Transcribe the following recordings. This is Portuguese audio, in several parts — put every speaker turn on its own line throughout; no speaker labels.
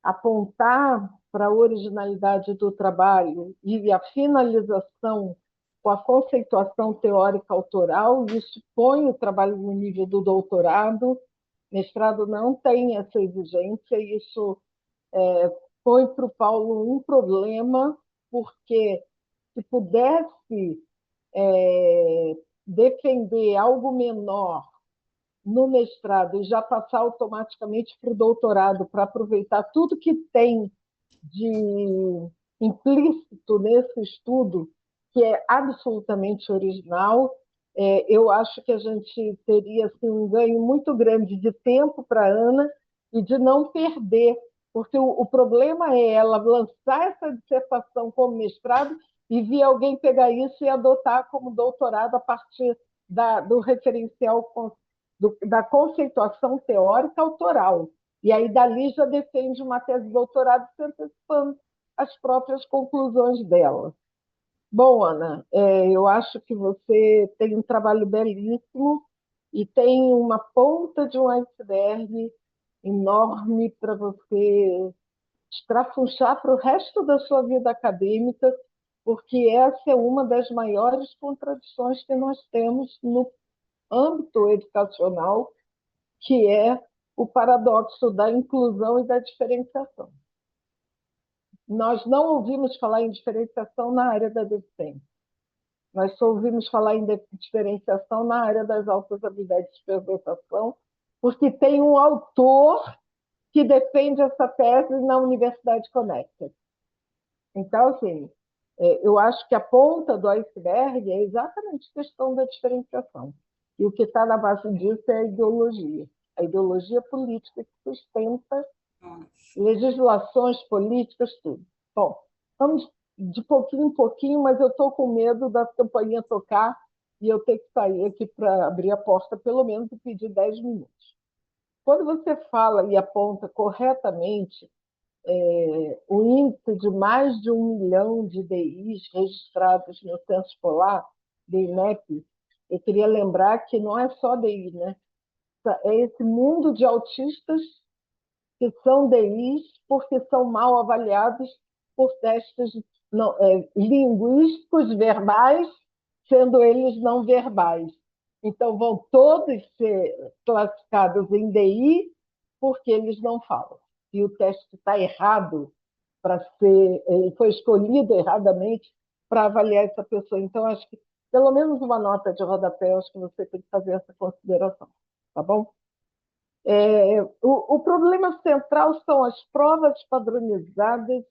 apontar para a originalidade do trabalho e a finalização com a conceituação teórica autoral, isso põe o trabalho no nível do doutorado. Mestrado não tem essa exigência, e isso põe para o Paulo um problema, porque se pudesse defender algo menor no mestrado e já passar automaticamente para o doutorado, para aproveitar tudo que tem de implícito nesse estudo, que é absolutamente original, eu acho que a gente teria assim, um ganho muito grande de tempo para a Ana e de não perder, porque o problema é ela lançar essa dissertação como mestrado e vir alguém pegar isso e adotar como doutorado a partir do referencial da conceituação teórica autoral. E aí, dali, já defende uma tese de doutorado se antecipando as próprias conclusões dela. Bom, Ana, eu acho que você tem um trabalho belíssimo e tem uma ponta de um iceberg enorme para você estrafunchar para o resto da sua vida acadêmica, porque essa é uma das maiores contradições que nós temos no âmbito educacional, que é o paradoxo da inclusão e da diferenciação. Nós não ouvimos falar em diferenciação na área da deficiência. Nós só ouvimos falar em diferenciação na área das altas habilidades de interpretação, porque tem um autor que defende essa tese na Universidade Connecticut. Então, assim, eu acho que a ponta do iceberg é exatamente a questão da diferenciação. E o que está na base disso é a ideologia política que sustenta legislações políticas, tudo. Bom, vamos de pouquinho em pouquinho, mas eu estou com medo da campainha tocar e eu ter que sair aqui para abrir a porta, pelo menos, e pedir 10 minutos. Quando você fala e aponta corretamente o índice de mais de 1 milhão de DIs registrados no Censo Escolar, do INEP, eu queria lembrar que não é só DI, né? É esse mundo de autistas que são DIs porque são mal avaliados por testes linguísticos verbais, sendo eles não verbais. Então, vão todos ser classificados em DI porque eles não falam. E o teste está errado para ser, ele foi escolhido erradamente para avaliar essa pessoa. Então, acho que pelo menos uma nota de rodapé, acho que você tem que fazer essa consideração, tá bom? O problema central são as provas padronizadas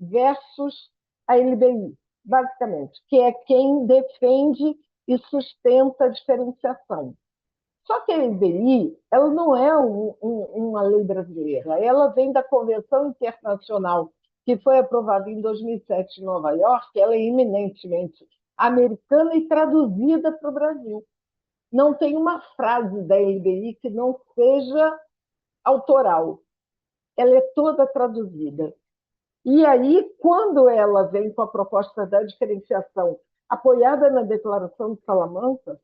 versus a LBI, basicamente, que é quem defende e sustenta a diferenciação. Só que a LBI ela não é uma lei brasileira, ela vem da Convenção Internacional, que foi aprovada em 2007 em Nova York, ela é eminentemente americana e traduzida para o Brasil. Não tem uma frase da LBI que não seja autoral. Ela é toda traduzida. E aí, quando ela vem com a proposta da diferenciação apoiada na Declaração de Salamanca,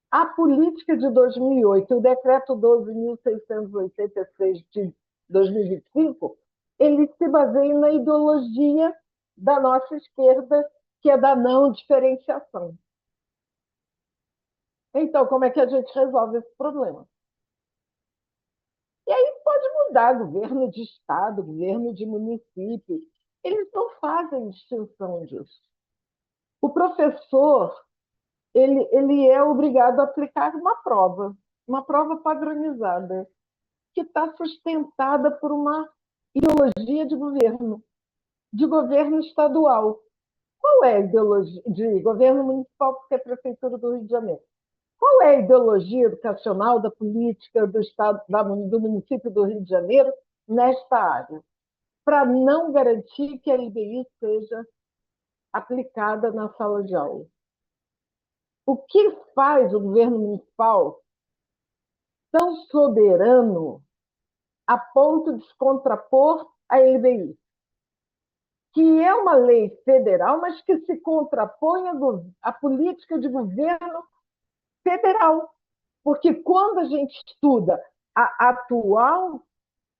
a política de 2008, o decreto 12.686 de 2025, ele se baseia na ideologia da nossa esquerda, que é da não diferenciação. Então, como é que a gente resolve esse problema? E aí pode mudar governo de estado, governo de município. Eles não fazem distinção disso. O professor ele é obrigado a aplicar uma prova padronizada, que está sustentada por uma ideologia de governo estadual. Qual é a ideologia de governo municipal, porque é a Prefeitura do Rio de Janeiro? Qual é a ideologia educacional da política do Estado, do município do Rio de Janeiro nesta área? Para não garantir que a LBI seja aplicada na sala de aula. O que faz o governo municipal tão soberano a ponto de se contrapor à LBI? Que é uma lei federal, mas que se contrapõe à política de governo federal. Porque quando a gente estuda a atual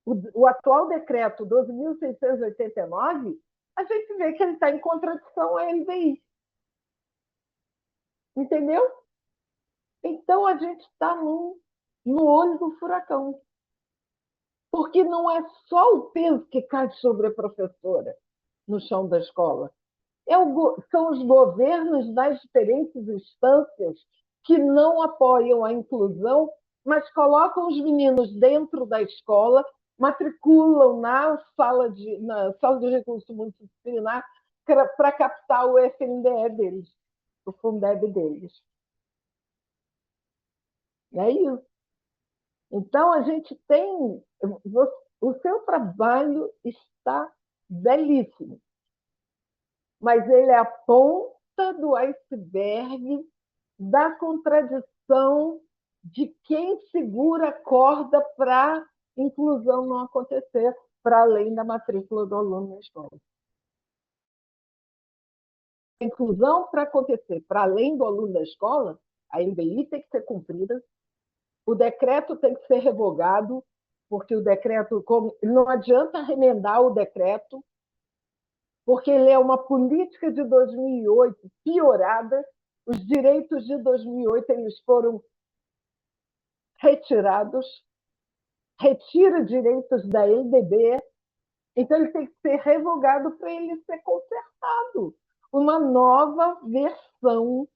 o atual decreto 12.689, a gente vê que ele está em contradição à LDI. Entendeu? Então, a gente está no olho do furacão. Porque não é só o peso que cai sobre a professora no chão da escola. São os governos das diferentes instâncias que não apoiam a inclusão, mas colocam os meninos dentro da escola, matriculam na sala de recurso multidisciplinar para captar o FNDE deles, o Fundeb deles. É isso. Então, a gente tem... O seu trabalho está belíssimo, mas ele é a ponta do iceberg da contradição de quem segura a corda para a inclusão não acontecer, para além da matrícula do aluno na escola. A inclusão, para acontecer para além do aluno da escola, a NBI tem que ser cumprida, o decreto tem que ser revogado, porque o decreto, não adianta remendar o decreto, porque ele é uma política de 2008 piorada, os direitos de 2008 eles foram retirados, retira direitos da LDB, então ele tem que ser revogado para ele ser consertado. Uma nova versão,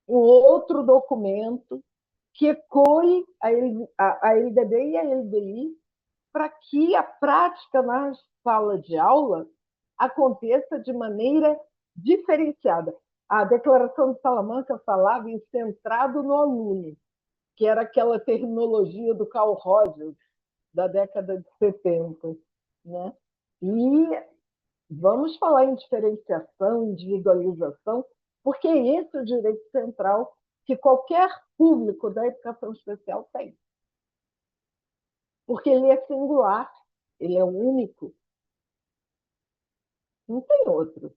um outro documento que ecoe a LDB e a LDI para que a prática na sala de aula aconteça de maneira diferenciada. A Declaração de Salamanca falava em centrado no aluno, que era aquela terminologia do Carl Rogers, da década de 70. Né? E vamos falar em diferenciação, individualização, porque é esse o direito central que qualquer público da educação especial tem. Porque ele é singular, ele é único. Não tem outro.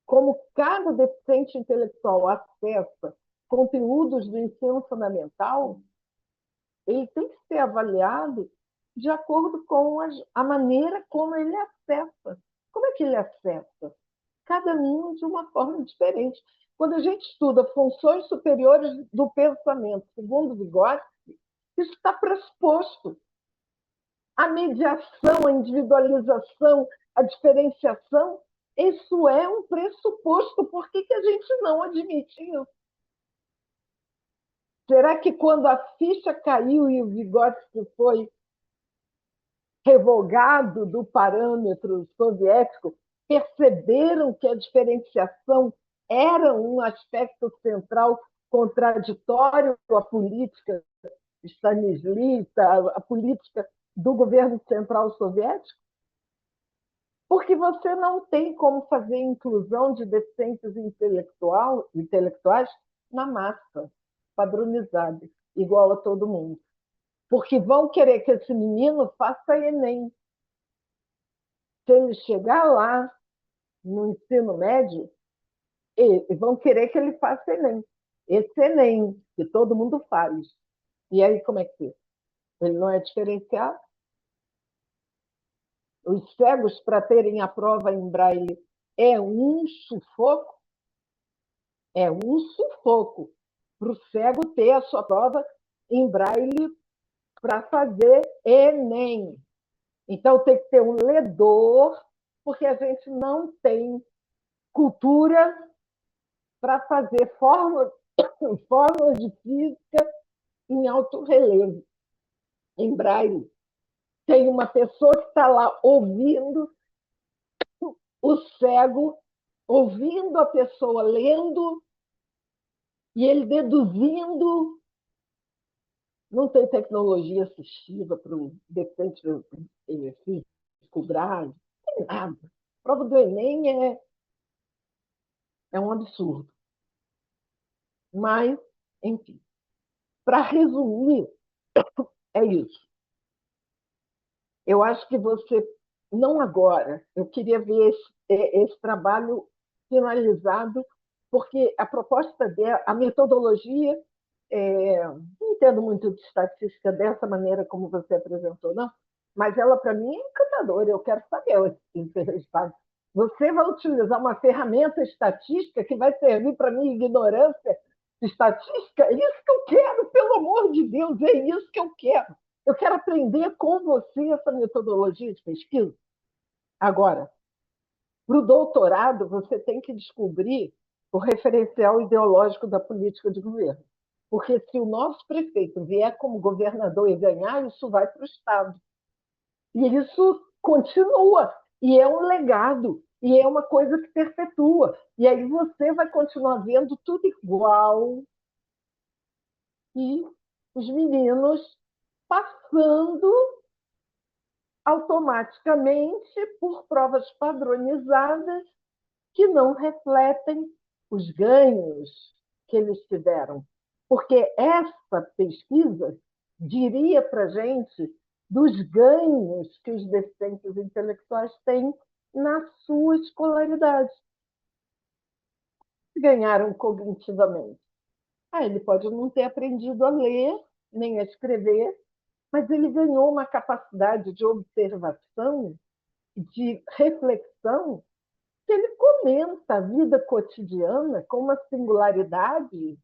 Como cada deficiente intelectual acessa conteúdos do ensino fundamental, ele tem que ser avaliado de acordo com a maneira como ele acessa. Como é que ele acessa? Cada um de uma forma diferente. Quando a gente estuda funções superiores do pensamento, segundo Vygotsky, isso está pressuposto. A mediação, a individualização, a diferenciação, isso é um pressuposto. Por que a gente não admite isso? Será que quando a ficha caiu e o Vygotsky foi revogado do parâmetro soviético, perceberam que a diferenciação era um aspecto central contraditório à política stalinista, à política do governo central soviético? Porque você não tem como fazer inclusão de deficientes intelectuais na massa, padronizada, igual a todo mundo. Porque vão querer que esse menino faça Enem. Se ele chegar lá no ensino médio, vão querer que ele faça Enem. Esse Enem, que todo mundo faz. E aí, como é que é? Ele não é diferenciado? Os cegos, para terem a prova em braille, é um sufoco? É um sufoco para o cego ter a sua prova em braille para fazer Enem. Então, tem que ter um ledor, porque a gente não tem cultura para fazer fórmulas de física em alto relevo, em braille. Tem uma pessoa que está lá ouvindo o cego, ouvindo a pessoa lendo, e ele deduzindo. Não tem tecnologia assistiva para o deficiente físico grave, não tem nada. A prova do Enem é um absurdo. Mas, enfim, para resumir, é isso. Eu acho que você, não agora, eu queria ver esse trabalho finalizado, porque a proposta dela, a metodologia, não entendo muito de estatística dessa maneira como você apresentou, não, Mas ela, para mim, é encantadora. Eu quero saber esse resultado. Você vai utilizar uma ferramenta estatística que vai servir para minha ignorância estatística? É isso que eu quero, pelo amor de Deus, é isso que eu quero. Eu quero aprender com você essa metodologia de pesquisa. Agora, para o doutorado, você tem que descobrir o referencial ideológico da política de governo. Porque se o nosso prefeito vier como governador e ganhar, isso vai para o Estado. E isso continua. E é um legado. E é uma coisa que perpetua. E aí você vai continuar vendo tudo igual. E os meninos passando automaticamente por provas padronizadas que não refletem os ganhos que eles tiveram. Porque essa pesquisa diria para a gente dos ganhos que os deficientes intelectuais têm na sua escolaridade. Ganharam cognitivamente. Ele pode não ter aprendido a ler, nem a escrever, mas ele ganhou uma capacidade de observação, de reflexão, que ele comenta a vida cotidiana com uma singularidade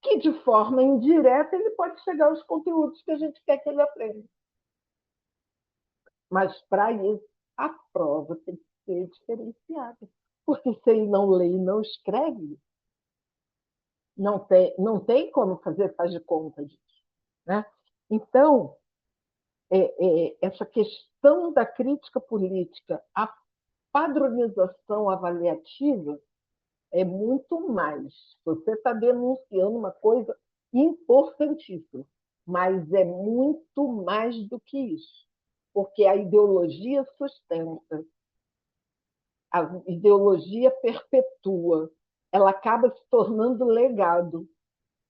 que, de forma indireta, ele pode chegar aos conteúdos que a gente quer que ele aprenda. Mas, para isso, a prova tem que ser diferenciada. Porque se ele não lê e não escreve, não tem como fazer faz de conta disso. Né? Então, essa questão da crítica política, a padronização avaliativa, é muito mais. Você está denunciando uma coisa importantíssima, mas é muito mais do que isso, porque a ideologia sustenta, a ideologia perpetua, ela acaba se tornando legado.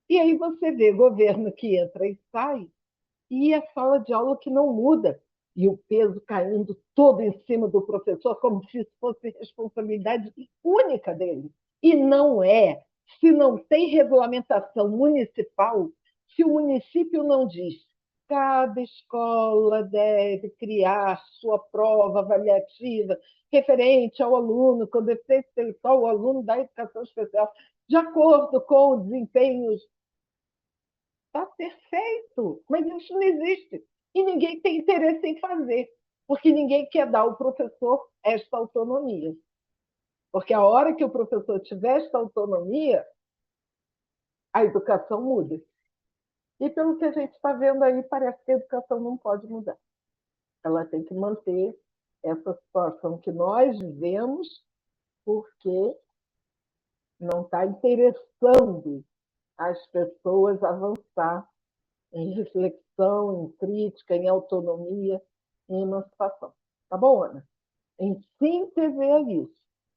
E aí você vê governo que entra e sai, e a sala de aula que não muda, e o peso caindo todo em cima do professor, como se isso fosse responsabilidade única dele. E não é. Se não tem regulamentação municipal, se o município não diz cada escola deve criar sua prova avaliativa referente ao aluno com deficiência intelectual, o aluno da educação especial, de acordo com o desempenho. Está perfeito, mas isso não existe. E ninguém tem interesse em fazer, porque ninguém quer dar ao professor esta autonomia. Porque a hora que o professor tiver esta autonomia, a educação muda. E pelo que a gente está vendo aí, parece que a educação não pode mudar. Ela tem que manter essa situação que nós vivemos, porque não está interessando as pessoas avançar em reflexão, em crítica, em autonomia, em emancipação. Tá bom, Ana? Em síntese, é isso.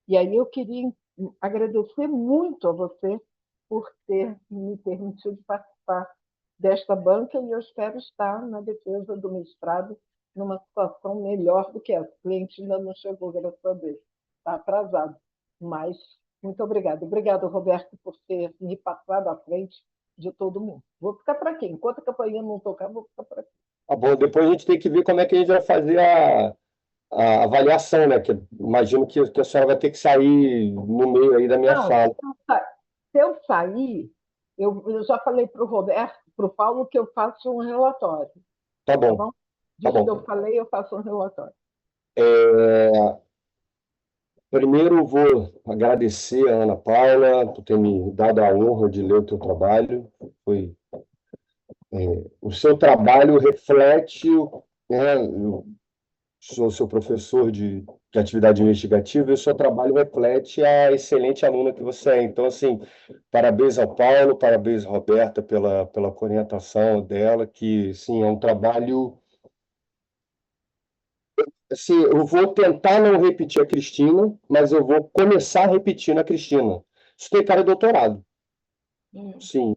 E aí eu queria agradecer muito a você por ter me permitido participar desta banca e eu espero estar na defesa do mestrado numa situação melhor do que essa. O cliente ainda não chegou, graças a Deus. Está atrasado. Mas muito obrigada. Obrigado, Roberto, por ter me passado à frente de todo mundo. Vou ficar para aqui. Enquanto a campainha não tocar, vou ficar para aqui.
Tá bom, depois a gente tem que ver como é que a gente vai fazer a avaliação, né? Que imagino que a senhora vai ter que sair no meio aí da minha
Não,
fala.
se eu sair, eu já falei para o Roberto, para o Paulo, que eu faço um relatório.
Tá
Tá
bom,
bom?
tá
Disso que
bom.
eu falei, eu faço um relatório.
Primeiro, eu vou agradecer a Ana Paula por ter me dado a honra de ler o teu trabalho. O seu trabalho reflete, né, eu sou seu professor de atividade investigativa e o seu trabalho reflete a excelente aluna que você é. Então, assim, parabéns ao Paulo, parabéns à Roberta pela orientação dela, que, sim, é um trabalho. Assim, eu vou tentar não repetir a Cristina, mas eu vou começar repetindo a Cristina. Isso tem cara de doutorado, sim.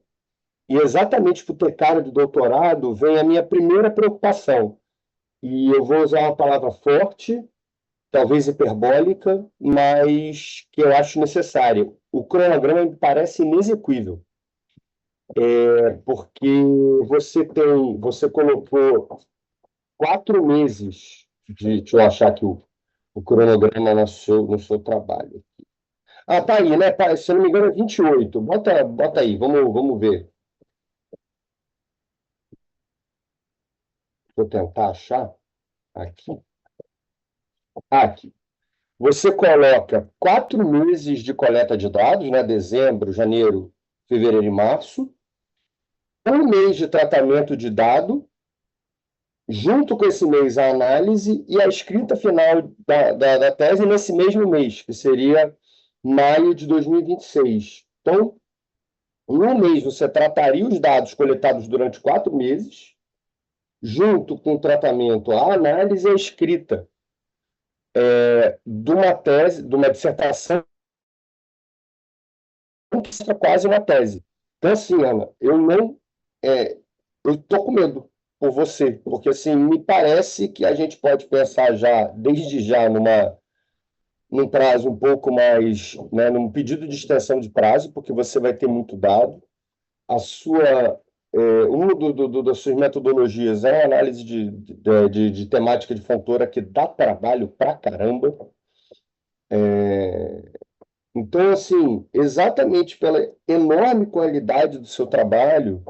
E exatamente por ter cara de doutorado vem a minha primeira preocupação. E eu vou usar uma palavra forte, talvez hiperbólica, mas que eu acho necessária. O cronograma me parece inexequível, porque você colocou 4 meses deixa eu achar aqui o cronograma no seu trabalho. Ah, tá aí, né? Se eu não me engano, é 28. Bota aí, vamos ver. Vou tentar achar aqui. Aqui. Você coloca 4 meses de coleta de dados, né? Dezembro, janeiro, fevereiro e março. 1 mês de tratamento de dado, junto com esse mês a análise e a escrita final da tese nesse mesmo mês, que seria maio de 2026. Então, em 1 mês você trataria os dados coletados durante 4 meses, junto com o tratamento, a análise e a escrita de uma tese, de uma dissertação, que é quase uma tese. Então, assim, Ana, eu não. Eu estou com medo por você, porque assim, me parece que a gente pode pensar já, desde já, num prazo um pouco mais, né, num pedido de extensão de prazo, porque você vai ter muito dado. Uma das suas metodologias é a análise de temática de fontura, que dá trabalho pra caramba. Então, assim, exatamente pela enorme qualidade do seu trabalho,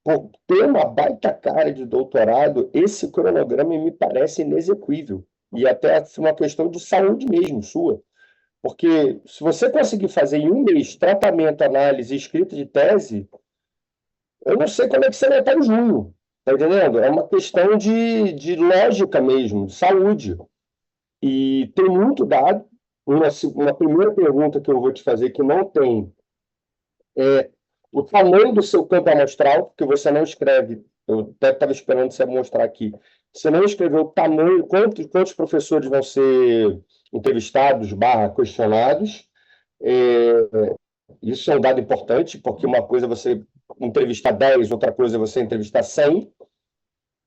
por ter uma baita cara de doutorado, esse cronograma me parece inexequível. E até assim, uma questão de saúde mesmo, sua. Porque se você conseguir fazer em 1 mês tratamento, análise e escrita de tese, eu não sei como é que você vai estar em junho. Tá entendendo? É uma questão de lógica mesmo, de saúde. E tem muito dado. Uma primeira pergunta que eu vou te fazer que não tem é o tamanho do seu campo amostral, porque você não escreve, eu até estava esperando você mostrar aqui, você não escreveu o tamanho, quantos professores vão ser entrevistados, questionados. Isso é um dado importante, porque uma coisa é você entrevistar 10, outra coisa é você entrevistar 100.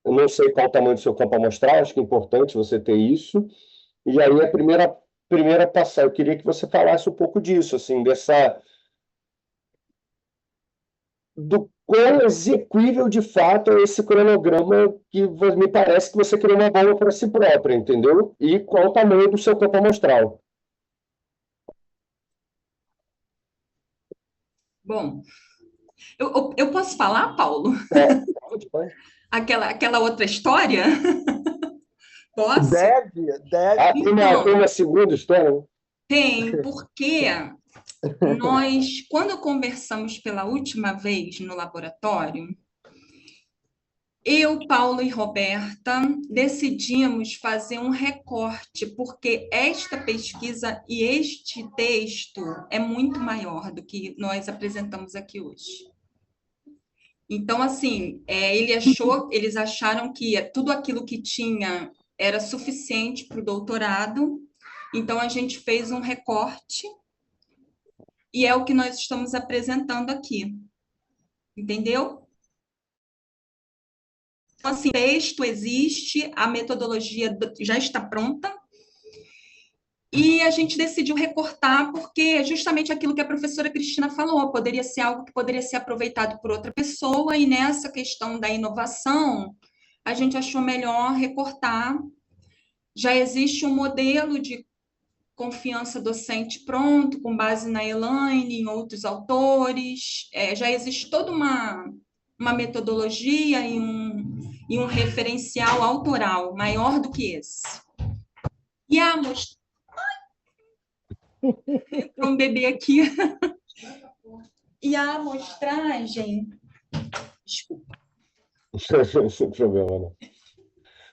Eu não sei qual o tamanho do seu campo amostral, acho que é importante você ter isso. E aí a primeira passagem, eu queria que você falasse um pouco disso, assim, do quão execuível de fato é esse cronograma que me parece que você criou uma bomba para si própria, entendeu? E qual o tamanho do seu campo amostral.
Bom, eu posso falar, Paulo?
Pode.
Aquela outra história? Posso?
Deve.
Tem uma segunda história, né?
Tem, porque quando conversamos pela última vez no laboratório, eu, Paulo e Roberta decidimos fazer um recorte, porque esta pesquisa e este texto é muito maior do que nós apresentamos aqui hoje. Então, assim, eles acharam que tudo aquilo que tinha era suficiente para o doutorado, então a gente fez um recorte e é o que nós estamos apresentando aqui. Entendeu? Então, assim, o texto existe, a metodologia já está pronta, e a gente decidiu recortar porque é justamente aquilo que a professora Cristina falou, poderia ser algo que poderia ser aproveitado por outra pessoa, e nessa questão da inovação, a gente achou melhor recortar. Já existe um modelo de confiança docente pronto, com base na Elaine, em outros autores, já existe toda uma metodologia e um referencial autoral maior do que esse. E a amostragem... Entrou um bebê aqui. E a amostragem... Desculpa.
Sem problema, não.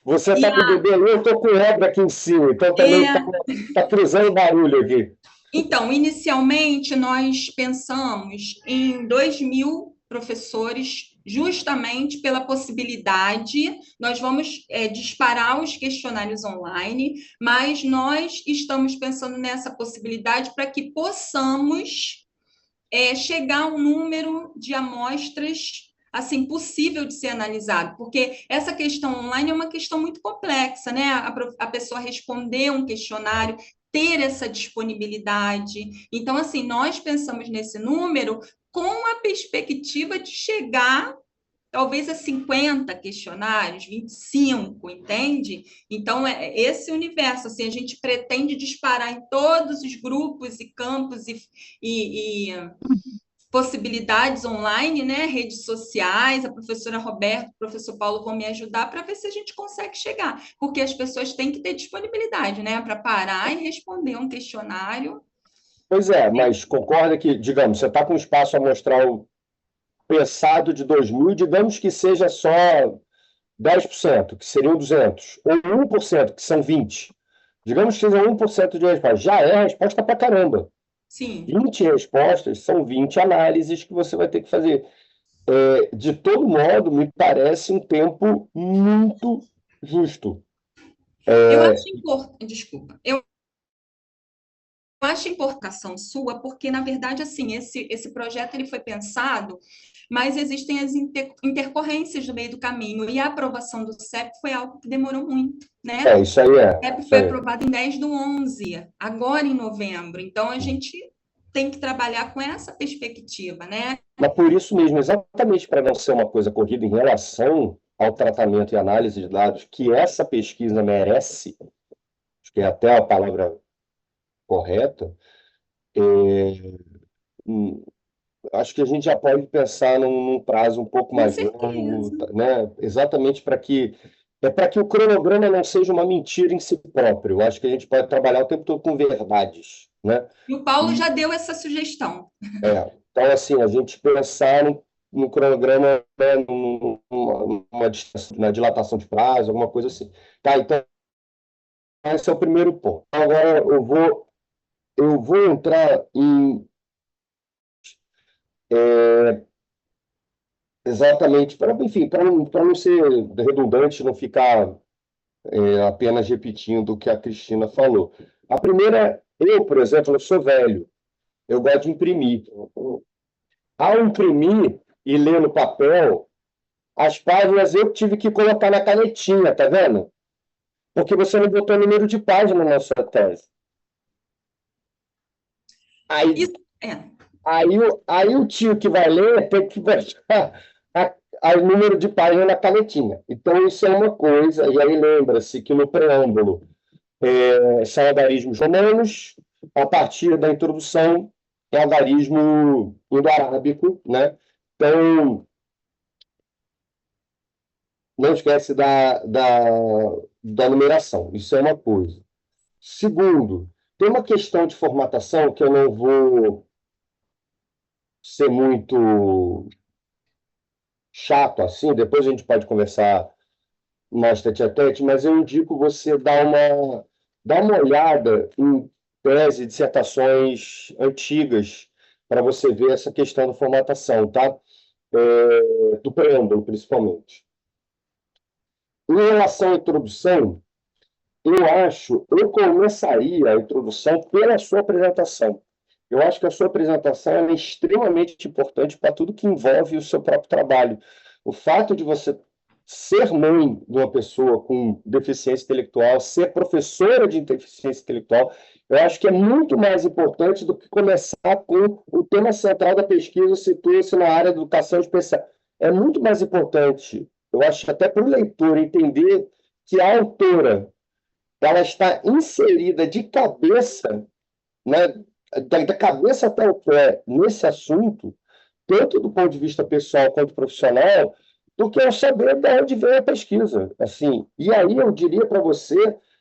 Você está com o bebê ali, eu estou com o Ebra aqui em cima, então também está cruzando barulho aqui.
Então, inicialmente, nós pensamos em 2.000 professores, justamente pela possibilidade, nós vamos disparar os questionários online, mas nós estamos pensando nessa possibilidade para que possamos chegar a um número de amostras assim, possível de ser analisado, porque essa questão online é uma questão muito complexa, né? A pessoa responder um questionário, ter essa disponibilidade. Então, assim, nós pensamos nesse número com a perspectiva de chegar talvez a 50 questionários, 25, entende? Então, é esse universo, assim, a gente pretende disparar em todos os grupos e campos e possibilidades online, né? Redes sociais, a professora Roberta, o professor Paulo vão me ajudar para ver se a gente consegue chegar, porque as pessoas têm que ter disponibilidade, né? Para parar e responder um questionário.
Pois é, mas concorda que, digamos, você está com espaço amostral pensado de 2.000, digamos que seja só 10%, que seriam 200, ou 1%, que são 20. Digamos que seja 1% de resposta. Já é resposta pra caramba.
Sim.
20 respostas são 20 análises que você vai ter que fazer. De todo modo, me parece um tempo muito justo.
Eu acho importante, desculpa, eu acho importação sua, porque, na verdade, assim, esse projeto ele foi pensado, mas existem as intercorrências no meio do caminho, e a aprovação do CEP foi algo que demorou muito, né?
Isso aí é.
O CEP foi aprovado em 10/11, agora em novembro, então a gente tem que trabalhar com essa perspectiva, né?
Mas por isso mesmo, exatamente para não ser uma coisa corrida em relação ao tratamento e análise de dados que essa pesquisa merece, acho que é até a palavra correta, acho que a gente já pode pensar num prazo um pouco mais longo, né? Exatamente para que o cronograma não seja uma mentira em si próprio. Eu acho que a gente pode trabalhar o tempo todo com verdades, né?
E o Paulo já deu essa sugestão.
Então, assim, a gente pensar no cronograma, né, na dilatação de prazo, alguma coisa assim. Tá, então, esse é o primeiro ponto. Agora, eu vou entrar em exatamente, enfim, para não ser redundante, não ficar apenas repetindo o que a Cristina falou. A primeira, eu, por exemplo, eu sou velho, eu gosto de imprimir. Ao imprimir e ler no papel, as páginas eu tive que colocar na canetinha, tá vendo? Porque você não botou número de página na sua tese. Aí, aí o tio que vai ler tem que botar o número de página na canetinha. Então, isso é uma coisa, e aí lembra-se que no preâmbulo são algarismos romanos, a partir da introdução é algarismo indo-arábico, né? Então, não esquece da numeração, isso é uma coisa. Segundo, tem uma questão de formatação que eu não vou ser muito chato assim, depois a gente pode conversar mais tete-a-tete, mas eu indico você dar uma olhada em tese e dissertações antigas para você ver essa questão da formatação, tá? Do preâmbulo, principalmente. Em relação à introdução, eu começaria a introdução pela sua apresentação. Eu acho que a sua apresentação é extremamente importante para tudo que envolve o seu próprio trabalho. O fato de você ser mãe de uma pessoa com deficiência intelectual, ser professora de deficiência intelectual, eu acho que é muito mais importante do que começar com o tema central da pesquisa, situa-se na área de educação especial. É muito mais importante, eu acho, até para o leitor entender que a autora ela está inserida de cabeça, né, da cabeça até o pé nesse assunto, tanto do ponto de vista pessoal quanto profissional, do que eu saber de onde vem a pesquisa. Assim, e aí eu diria para você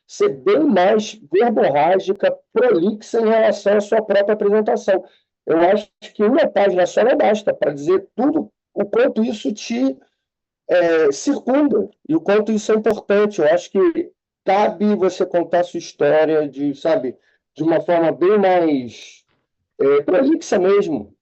ser bem mais verborrágica, prolixa em relação à sua própria apresentação. Eu acho que uma página só não basta para dizer tudo o quanto isso te circunda e o quanto isso é importante. Eu acho que cabe você contar a sua história de uma forma bem mais prolixa mesmo,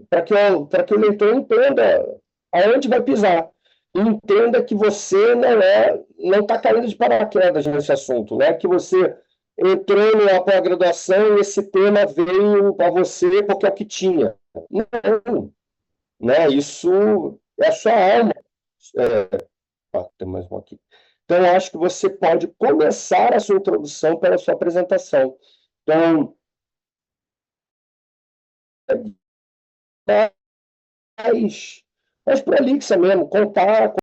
para que o leitor entenda aonde vai pisar e entenda que você não está caindo de paraquedas nesse assunto, né? Que você entrou na pós-graduação e esse tema veio para você porque é o que tinha. Não, né? Isso é a sua alma. Tem mais um aqui. Então, eu acho que você pode começar a sua introdução pela sua apresentação. Então, mais mas prolixa mesmo, contar